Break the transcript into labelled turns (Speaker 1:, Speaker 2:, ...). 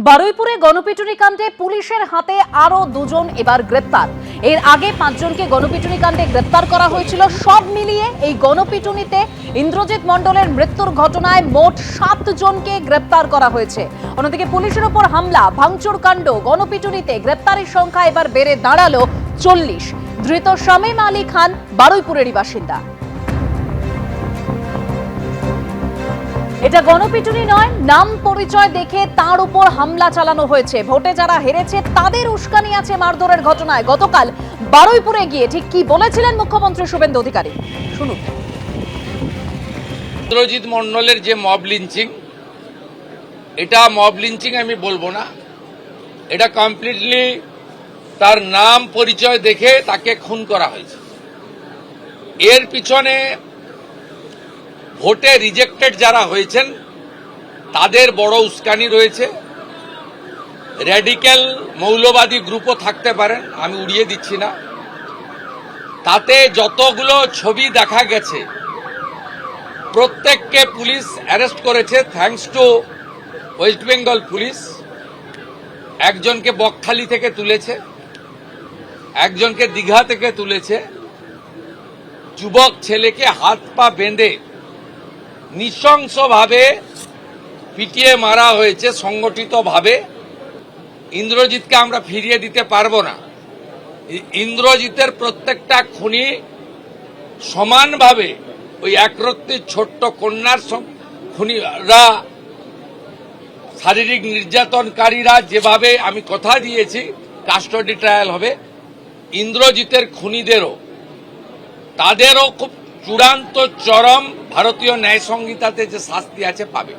Speaker 1: বারুইপুরে গণপিটুনি কাণ্ডে পুলিশের হাতে আরো দুজন এবার গ্রেপ্তার। এর আগে 5 জনকে গণপিটুনি কাণ্ডে গ্রেপ্তার করা হয়েছিল। সব মিলিয়ে এই গণপিটুনিতে ইন্দ্রজিৎ মণ্ডলের মৃত্যুর ঘটনায় মোট 7 জনকে গ্রেপ্তার করা হয়েছে। অন্যদিকে পুলিশের উপর হামলা, ভাঙচুর কাণ্ড, গণপিটুনিতে গ্রেপ্তারের সংখ্যা এবার বেড়ে দাঁড়ালো 40। ধৃত শামীম আলী খান বারুইপুরেরই বাসিন্দা। এটা গণপিটুনি নয়, নাম পরিচয় দেখে তার উপর হামলা চালানো হয়েছে। ভোটে যারা হেরেছে তাদের উস্কানি আছে মারধরের ঘটনায়। গতকাল বারুইপুরে গিয়ে ঠিক কি বলেছিলেন মুখ্যমন্ত্রী শুভেন্দু অধিকারী, শুনুন।
Speaker 2: ইন্দ্রজিৎ মণ্ডলের যে মব লিঞ্চিং, এটা মব লিঞ্চিং আমি বলবো না, এটা কমপ্লিটলি তার নাম পরিচয় দেখে তাকে খুন করা হয়েছে। এর পিছনে ভোটে রিজেক্টেড যারা হয়েছেন তাদের বড় উস্কানি রয়েছে। র্যাডিক্যাল মৌলবাদী গ্রুপও থাকতে পারেন, আমি উড়িয়ে দিচ্ছি না। তাতে যতগুলো ছবি দেখা গেছে প্রত্যেককে পুলিশ অ্যারেস্ট করেছে, thanks to West Bengal police. একজনকে বকখালি থেকে তুলেছে, একজনকে দীঘা থেকে তুলেছে। যুবক ছেলেকে হাত পা বেঁধে নৃশংসভাবে পিটিয়ে মারা হয়েছে সংগঠিতভাবে। ইন্দ্রজিৎকে আমরা ফিরিয়ে দিতে পারবো না। ইন্দ্রজিতের প্রত্যেকটা খুনি সমানভাবে ওই একরত্তি ছোট্ট কন্যার খুনিরা, শারীরিক নির্যাতনকারীরা যেভাবে আমি কথা দিয়েছি কাস্টডি ট্রায়াল হবে, ইন্দ্রজিতের খুনিদেরও তাদেরও খুব চূড়ান্ত চরম ভারতীয় ন্যায় সংহিতাতে যে শাস্তি আছে পাবে।